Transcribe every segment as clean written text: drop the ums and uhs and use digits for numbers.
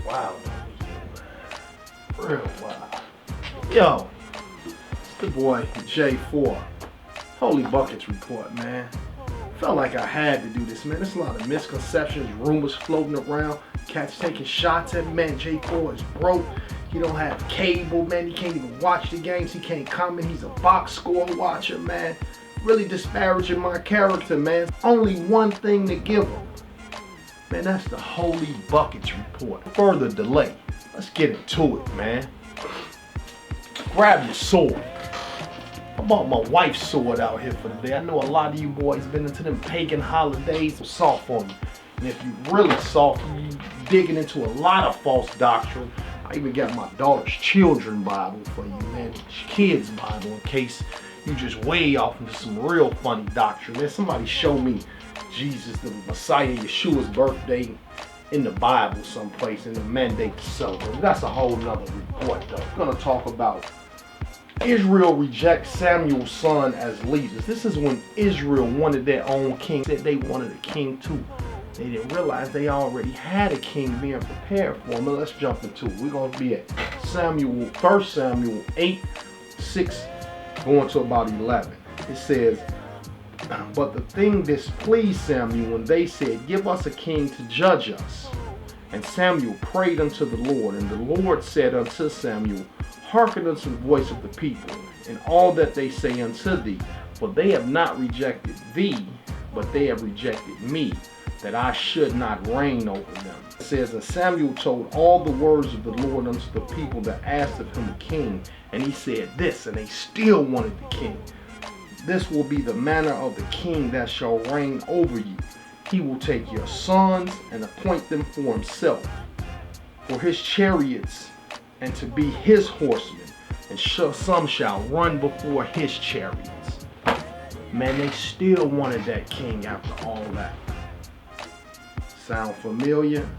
wild on me, man. Real wild. Yo, it's the boy J4. Holy Buckets Report, man. Felt like I had to do this, man. There's a lot of misconceptions, rumors floating around. Cats taking shots at man. J4 is broke. He don't have cable, man. He can't even watch the games. He can't comment. He's a box score watcher, man. Really disparaging my character, man. Only one thing to give him. Man, that's the Holy Buckets Report. Further delay, let's get into it, man. Grab your sword. I bought my wife's sword out here for the day. I know a lot of you boys been into them pagan holidays. Soft on you. And if you really soft, you digging into a lot of false doctrine. I even got my daughter's children Bible for you, man. Kids Bible in case you just way off into some real funny doctrine. Man, somebody show me Jesus, the Messiah, Yeshua's birthday in the Bible someplace in the mandate to celebrate. That's a whole nother report though. We're gonna talk about Israel rejects Samuel's son as leaders. This is when Israel wanted their own king. Said they wanted a king too. They didn't realize they already had a king being prepared for them. But let's jump into it. We're going to be at 1 Samuel 8, 6, going to about 11. It says, but the thing displeased Samuel when they said, give us a king to judge us. And Samuel prayed unto the Lord. And the Lord said unto Samuel, hearken unto the voice of the people, and all that they say unto thee. For they have not rejected thee, but they have rejected me, that I should not reign over them. It says, and Samuel told all the words of the Lord unto the people that asked of him a king. And he said this, and they still wanted the king. This will be the manner of the king that shall reign over you. He will take your sons and appoint them for himself, for his chariots, and to be his horsemen, and some shall run before his chariots. Man, they still wanted that king after all that. Sound familiar?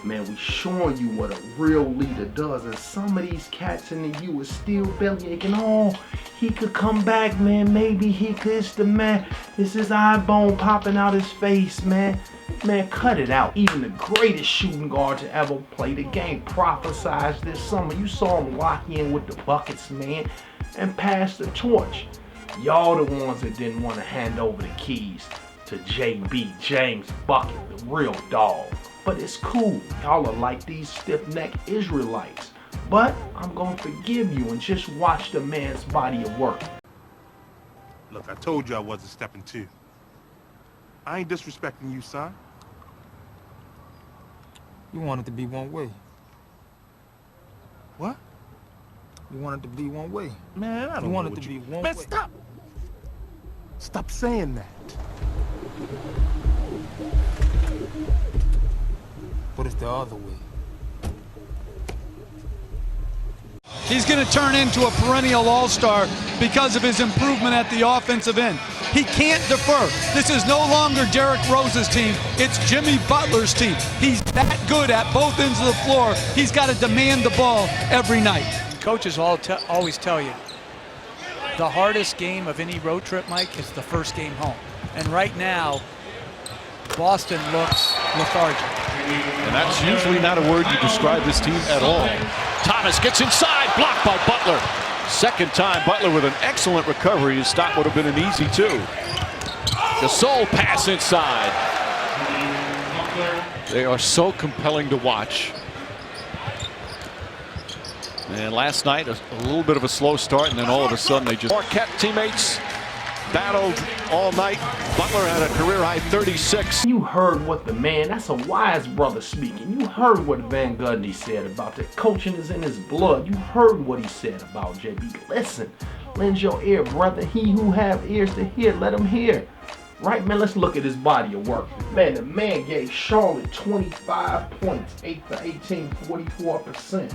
Man, we showing you what a real leader does, and some of these cats in the U is still belly aching. Oh, he could come back, man. Maybe he could. It's the man. It's his eye bone popping out his face, man. Man, cut it out. Even the greatest shooting guard to ever play the game prophesied this summer. You saw him lock in with the buckets, man, and pass the torch. Y'all the ones that didn't want to hand over the keys to JB, James Bucket, the real dog. But it's cool. Y'all are like these stiff-necked Israelites. But I'm going to forgive you and just watch the man's body of work. Look, I told you I wasn't stepping two. I ain't disrespecting you, son. You want it to be one way. What? You want it to be one way. Man, I don't You want know it to be what one Man, way. stop! Stop saying that. But it's the other way. He's going to turn into a perennial all-star because of his improvement at the offensive end. He can't defer. This is no longer Derrick Rose's team. It's Jimmy Butler's team. He's that good at both ends of the floor. He's got to demand the ball every night. Coaches always tell you, the hardest game of any road trip, Mike, is the first game home. And right now, Boston looks lethargic. And that's usually not a word you describe this team at all. Thomas gets inside, blocked by Butler. Second time, Butler with an excellent recovery. His stop would have been an easy two. Gasol pass inside. They are so compelling to watch. And last night, a little bit of a slow start, and then all of a sudden they just... Marquette teammates battled all night. Butler had a career-high 36. You heard what the man, that's a wise brother speaking. You heard what Van Gundy said about that. Coaching is in his blood. You heard what he said about JB. Listen, lend your ear, brother. He who have ears to hear, let him hear. Right, man, let's look at his body of work. Man, the man gave Charlotte 25 points, 8 for 18, 44%.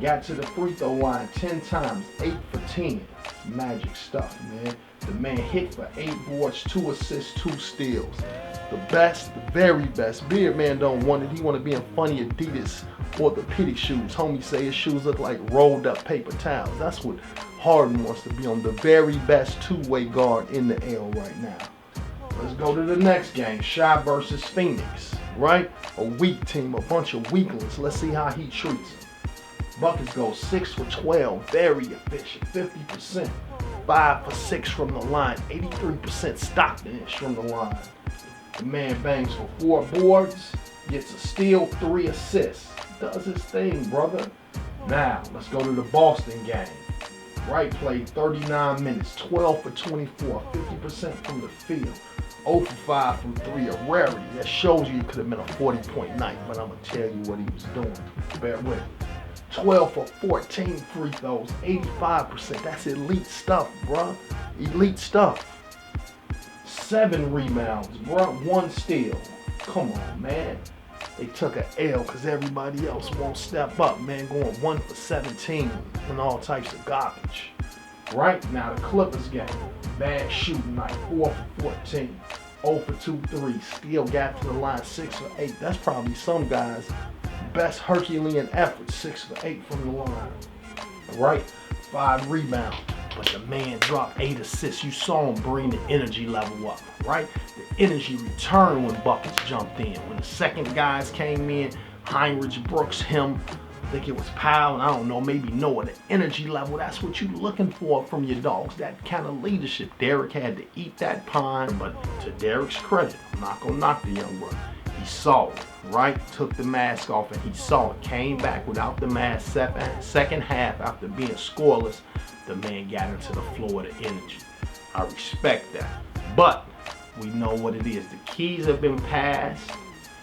Got to the free throw line 10 times, 8 for 10. Magic stuff, man. The man hit for 8 boards, 2 assists, 2 steals. The best, the very best. Beard man don't want it. He want to be in funny Adidas orthopedic shoes. Homie say his shoes look like rolled up paper towels. That's what Harden wants to be on. The very best two-way guard in the L right now. Let's go to the next game. Shy versus Phoenix. right? A weak team, a bunch of weaklings. Let's see how he treats them. Buckets go 6 for 12, very efficient, 50%. 5 for 6 from the line, 83% stock finish from the line. The man bangs for 4 boards, gets a steal, 3 assists. Does his thing, brother. Now, let's go to the Boston game. Wright played 39 minutes, 12 for 24, 50% from the field. 0 for 5 from 3, a rarity. That shows you it could have been a 40-point night, but I'm going to tell you what he was doing. Bear with me. 12 for 14 free throws, 85%. That's elite stuff, bruh. Elite stuff. 7 rebounds, bruh. 1 steal. Come on, man. They took an L because everybody else won't step up, man. Going 1 for 17 and all types of garbage. Right now, the Clippers game. Bad shooting night, 4 for 14. 0 for 2 threes. Still got to the line, 6 for 8. That's probably some guys' best Herculean effort, 6 for 8 from the line. Right? 5 rebounds. But the man dropped 8 assists. You saw him bring the energy level up, right? The energy returned when buckets jumped in. When the second guys came in, Heinrich, Brooks, him, I think it was Powell, and I don't know, maybe Noah. The energy level, that's what you're looking for from your dogs, that kind of leadership. Derek had to eat that pine, but to Derek's credit, I'm not going to knock the young brother. He saw it, right? Took the mask off and he saw it. Came back without the mask second half after being scoreless. The man got into the flow of the energy. I respect that. But we know what it is. The keys have been passed.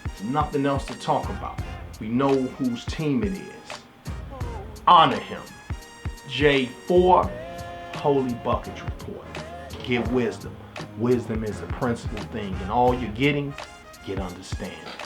There's nothing else to talk about. We know whose team it is. Honor him. J4, Holy Buckets Report. Give wisdom. Wisdom is a principal thing. And all you're getting, get understanding.